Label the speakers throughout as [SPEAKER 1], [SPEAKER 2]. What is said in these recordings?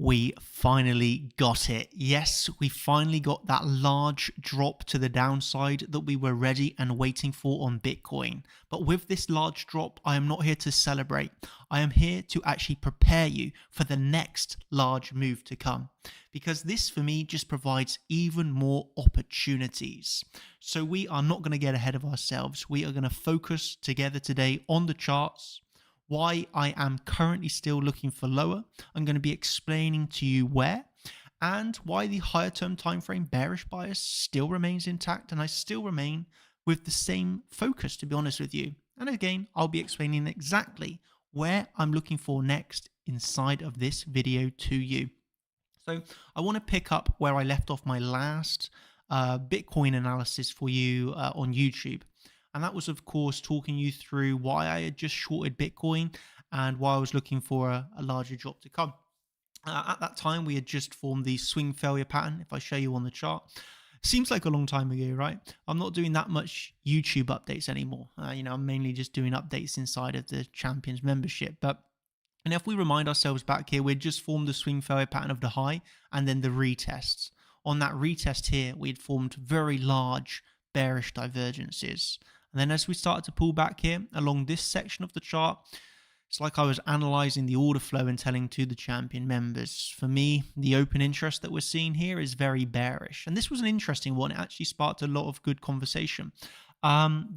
[SPEAKER 1] We finally got it. Yes, we finally got that large drop to the downside that we were ready and waiting for on Bitcoin. But with this large drop, I am not here to celebrate. I am here to actually prepare you for the next large move to come. Because this for me just provides even more opportunities. So we are not going to get ahead of ourselves. We are going to focus together today on the charts, why I am currently still looking for lower. I'm going to be explaining to you where, and why the higher term time frame bearish bias still remains intact, and I still remain with the same focus, to be honest with you. And again, I'll be explaining exactly where I'm looking for next inside of this video to you. So I want to pick up where I left off my last Bitcoin analysis for you on YouTube. And that was, of course, talking you through why I had just shorted Bitcoin and why I was looking for a larger drop to come. At that time, we had just formed the swing failure pattern. If I show you on the chart, seems like a long time ago, right? I'm not doing that much YouTube updates anymore. I'm mainly just doing updates inside of the Champions membership. And if we remind ourselves back here, we'd just formed the swing failure pattern of the high and then the retests. On that retest here, we had formed very large bearish divergences. And then as we started to pull back here along this section of the chart, it's like I was analyzing the order flow and telling to the champion members, for me, the open interest that we're seeing here is very bearish. And this was an interesting one. It actually sparked a lot of good conversation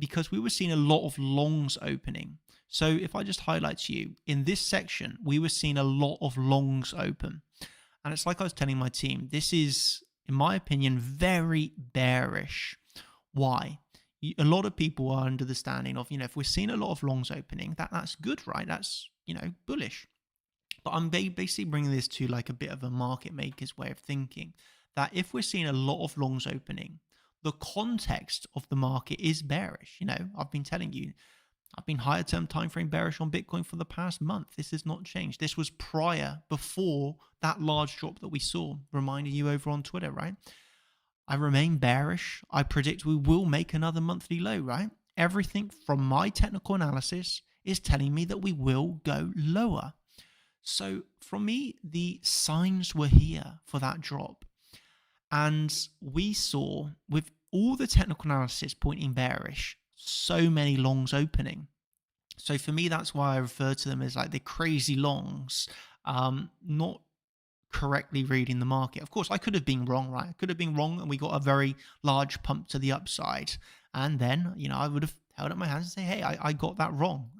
[SPEAKER 1] because we were seeing a lot of longs opening. So if I just highlight to you, in this section, we were seeing a lot of longs open. And it's like I was telling my team, this is, in my opinion, very bearish. Why? A lot of people are under the standing of, if we're seeing a lot of longs opening, that's good, right? That's, bullish. But I'm basically bringing this to like a bit of a market maker's way of thinking, that if we're seeing a lot of longs opening, the context of the market is bearish. I've been telling you, I've been higher term time frame bearish on Bitcoin for the past month. This has not changed. This was before that large drop that we saw, reminding you over on Twitter, right? I remain bearish. I predict we will make another monthly low, right? Everything from my technical analysis is telling me that we will go lower. So from me, the signs were here for that drop. And we saw, with all the technical analysis pointing bearish, so many longs opening. So for me, that's why I refer to them as like the crazy longs, not correctly reading the market. Of course, I could have been wrong, right? I could have been wrong and we got a very large pump to the upside. And then, I would have held up my hands and say, hey, I got that wrong.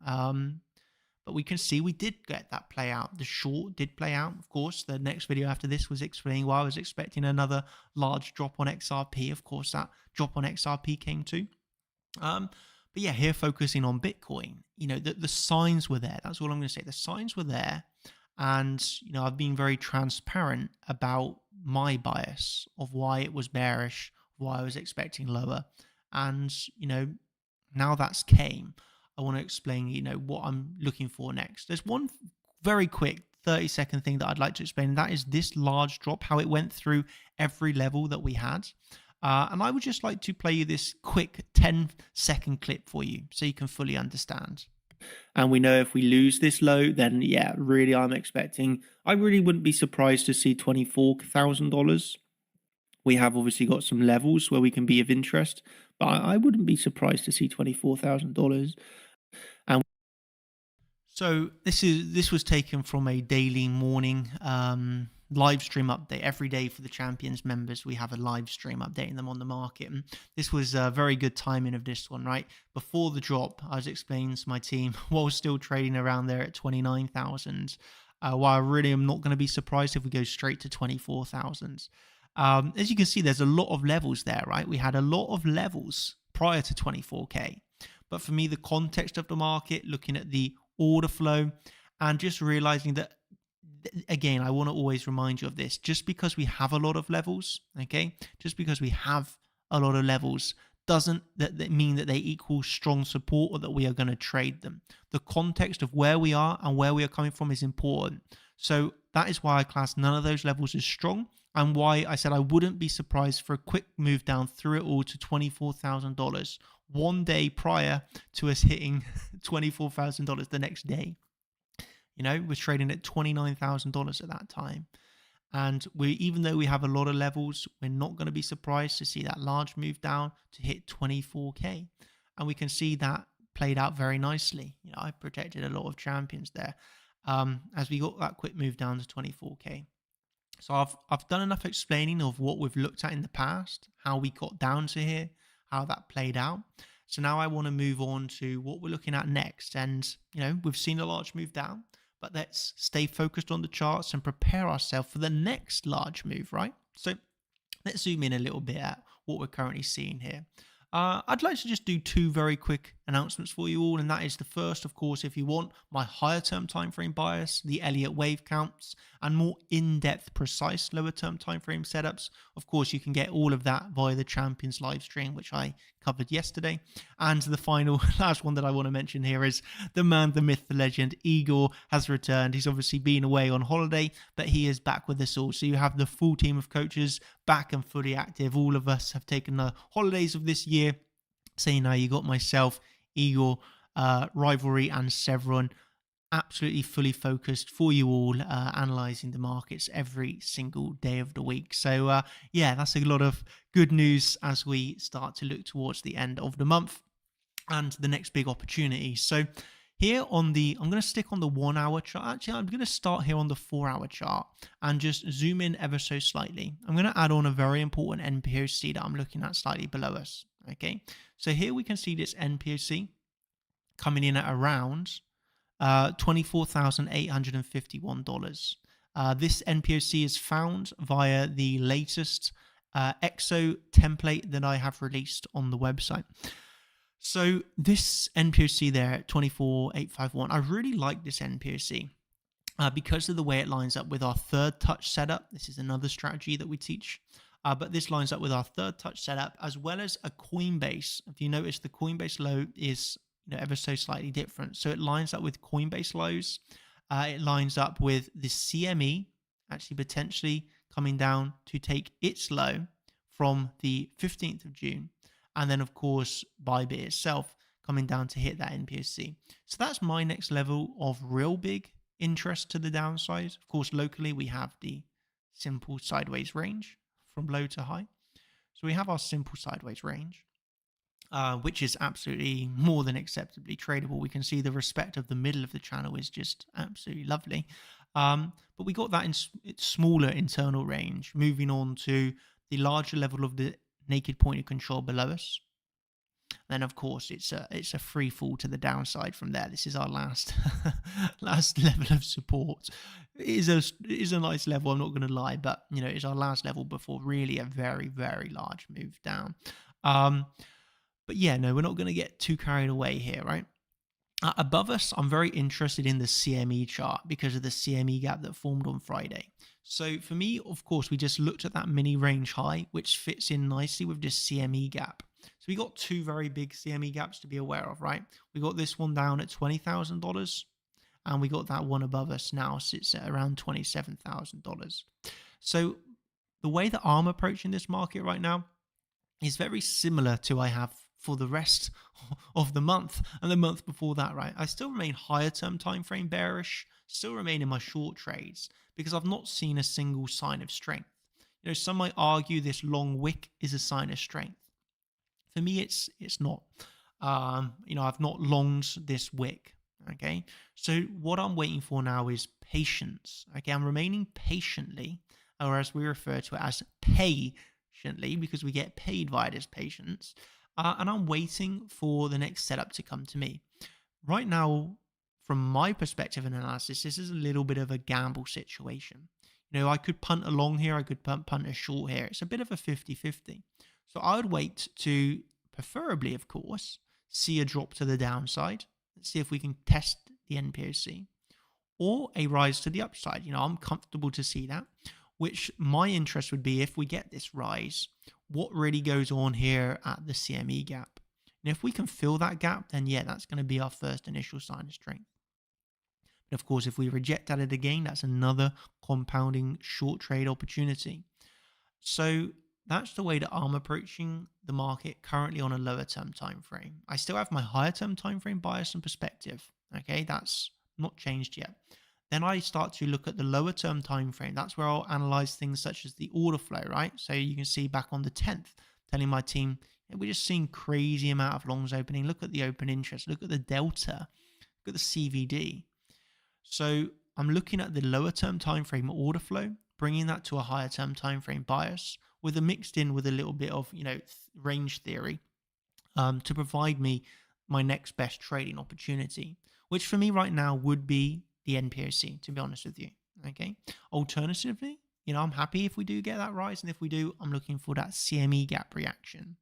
[SPEAKER 1] But we can see we did get that play out. The short did play out. Of course, the next video after this was explaining why I was expecting another large drop on XRP. Of course, that drop on XRP came too. But yeah, here focusing on Bitcoin, the signs were there. That's all I'm going to say. The signs were there. And, I've been very transparent about my bias of why it was bearish, why I was expecting lower. And, now that's came, I want to explain, what I'm looking for next. There's one very quick 30-second thing that I'd like to explain. And that is this large drop, how it went through every level that we had. And I would just like to play you this quick 10-second clip for you so you can fully understand. And we know if we lose this low, then yeah, really I really wouldn't be surprised to see $24,000. We have obviously got some levels where we can be of interest, but I wouldn't be surprised to see $24,000. And so this was taken from a daily morning live stream update. Every day for the Champions members, we have a live stream updating them on the market. And this was a very good timing of this one, right? Before the drop, I was explaining to my team while still trading around there at 29,000. While I really am not going to be surprised if we go straight to 24,000. As you can see, there's a lot of levels there, right? We had a lot of levels prior to 24K. But for me, the context of the market, looking at the order flow and just realizing that, again, I want to always remind you of this. Just because we have a lot of levels, okay, just because we have a lot of levels doesn't that mean that they equal strong support or that we are going to trade them. The context of where we are and where we are coming from is important. So that is why I class none of those levels as strong, and why I said I wouldn't be surprised for a quick move down through it all to $24,000 one day prior to us hitting $24,000 the next day. We're trading at $29,000 at that time. And even though we have a lot of levels, we're not going to be surprised to see that large move down to hit 24K. And we can see that played out very nicely. I protected a lot of champions there as we got that quick move down to 24K. So I've done enough explaining of what we've looked at in the past, how we got down to here, how that played out. So now I want to move on to what we're looking at next. And, we've seen a large move down, but let's stay focused on the charts and prepare ourselves for the next large move, right? So let's zoom in a little bit at what we're currently seeing here. I'd like to just do two very quick announcements for you all, and that is the first, of course, if you want my higher term time frame bias, the Elliott wave counts, and more in-depth, precise lower term time frame setups. Of course, you can get all of that via the Champions live stream, which I covered yesterday. And the final, last one that I want to mention here is the man, the myth, the legend, Igor has returned. He's obviously been away on holiday, but he is back with us all. So you have the full team of coaches back and fully active. All of us have taken the holidays of this year. So now you got myself, Igor, Rivalry, and Severon absolutely fully focused for you all, analyzing the markets every single day of the week. So yeah, that's a lot of good news as we start to look towards the end of the month and the next big opportunity. So here I'm going to stick on the 1 hour chart. Actually, I'm going to start here on the 4 hour chart and just zoom in ever so slightly. I'm going to add on a very important NPOC that I'm looking at slightly below us. Okay, so here we can see this NPOC coming in at around $24,851. This NPOC is found via the latest EXO template that I have released on the website. So this NPOC there at 24,851, I really like this NPOC because of the way it lines up with our third touch setup. This is another strategy that we teach. But this lines up with our third touch setup as well as a Coinbase. If you notice, the Coinbase low is ever so slightly different. So it lines up with Coinbase lows. It lines up with the CME actually potentially coming down to take its low from the 15th of June. And then, of course, Bybit itself coming down to hit that NPOC. So that's my next level of real big interest to the downside. Of course, locally, we have the simple sideways range from low to high. So we have our simple sideways range, which is absolutely more than acceptably tradable. We can see the respect of the middle of the channel is just absolutely lovely. But we got that in its smaller internal range, moving on to the larger level of the naked point of control below us. Then, of course, it's a free fall to the downside from there. This is our last level of support. It is a nice level, I'm not going to lie, but it's our last level before really a very, very large move down. But yeah, no, we're not going to get too carried away here, right? Above us, I'm very interested in the CME chart because of the CME gap that formed on Friday. So for me, of course, we just looked at that mini range high, which fits in nicely with this CME gap. So we got two very big CME gaps to be aware of, right? We got this one down at $20,000 and we got that one above us now sits at around $27,000. So the way that I'm approaching this market right now is very similar to I have for the rest of the month and the month before that, right? I still remain higher term time frame bearish, still remain in my short trades because I've not seen a single sign of strength. Some might argue this long wick is a sign of strength. For me, it's not. I've not longed this wick. Okay, so what I'm waiting for now is patience. Okay, I'm remaining patiently, or as we refer to it as patiently, because we get paid via this patience. And I'm waiting for the next setup to come to me. Right now, from my perspective and analysis, this is a little bit of a gamble situation. I could punt along here, I could punt a short here. It's a bit of a 50-50. So I would wait to, preferably, of course, see a drop to the downside. Let's see if we can test the NPOC. Or a rise to the upside. I'm comfortable to see that. Which my interest would be if we get this rise, what really goes on here at the CME gap. And if we can fill that gap, then yeah, that's going to be our first initial sign of strength. But of course, if we reject at it again, that's another compounding short trade opportunity. So that's the way that I'm approaching the market currently on a lower term time frame. I still have my higher term time frame bias and perspective. Okay, that's not changed yet. then I start to look at the lower term time frame. That's where I'll analyze things such as the order flow, right? So you can see back on the 10th, telling my team, we're just seeing crazy amount of longs opening. Look at the open interest. Look at the delta. Look at the CVD. So I'm looking at the lower term time frame order flow, bringing that to a higher term time frame bias, with a mixed in with a little bit of range theory, to provide me my next best trading opportunity, which for me right now would be the NPOC, to be honest with you. Okay. Alternatively, I'm happy if we do get that rise, and if we do, I'm looking for that CME gap reaction.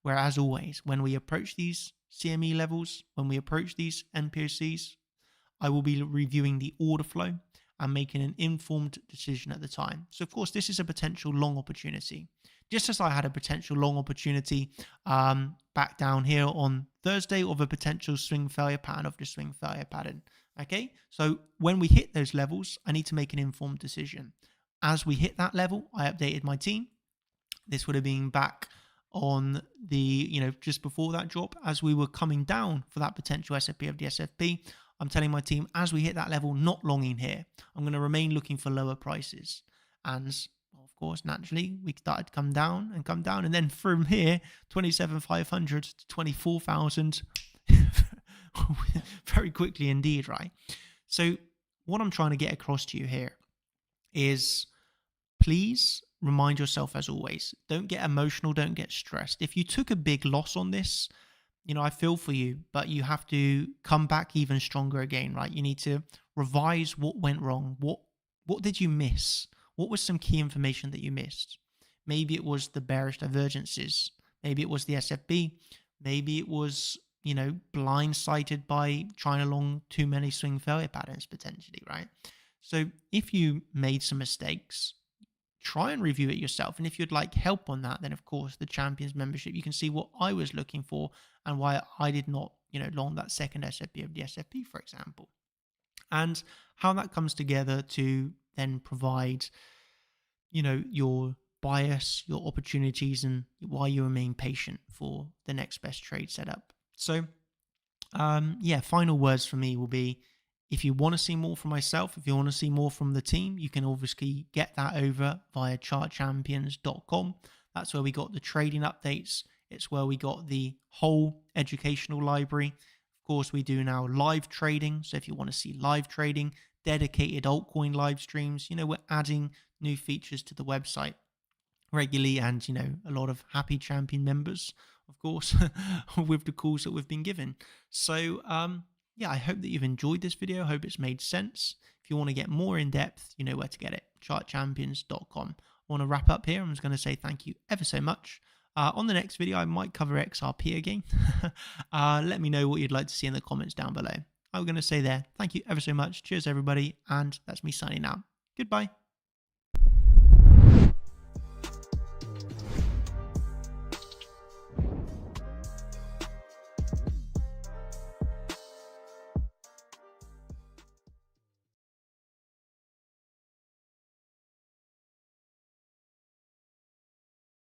[SPEAKER 1] Where, as always, when we approach these CME levels, when we approach these NPOCs, I will be reviewing the order flow and making an informed decision at the time. So, of course, this is a potential long opportunity. Just as I had a potential long opportunity back down here on Thursday of a potential swing failure pattern of the swing failure pattern. Okay, so when we hit those levels, I need to make an informed decision. As we hit that level, I updated my team. This would have been back on the, just before that drop, as we were coming down for that potential SFP of the SFP. I'm telling my team, as we hit that level, not long in here, I'm going to remain looking for lower prices. And of course, naturally, we started to come down. And then from here, 27,500 to 24,000 very quickly indeed, right? So what I'm trying to get across to you here is, please remind yourself, as always, don't get emotional, don't get stressed. If you took a big loss on this, I feel for you, but you have to come back even stronger again, right? You need to revise what went wrong. What did you miss? What was some key information that you missed? Maybe it was the bearish divergences. Maybe it was the SFB. Maybe it was, blindsided by trying along too many swing failure patterns potentially, right? So if you made some mistakes, try and review it yourself. And if you'd like help on that, then of course the Champions membership, you can see what I was looking for and why I did not, long that second SFP of the SFP, for example, and how that comes together to then provide, your bias, your opportunities, and why you remain patient for the next best trade setup. So, final words for me will be, if you want to see more from myself, if you want to see more from the team, you can obviously get that over via chartchampions.com. That's where we got the trading updates. It's where we got the whole educational library. Of course, we do now live trading. So if you want to see live trading, dedicated altcoin live streams, we're adding new features to the website regularly, and, a lot of happy champion members, of course, with the calls that we've been given. So, I hope that you've enjoyed this video. I hope it's made sense. If you want to get more in depth, you know where to get it, chartchampions.com. I want to wrap up here. I'm just going to say thank you ever so much. On the next video, I might cover XRP again. Let me know what you'd like to see in the comments down below. I'm going to say there, thank you ever so much. Cheers, everybody. And that's me signing out. Goodbye.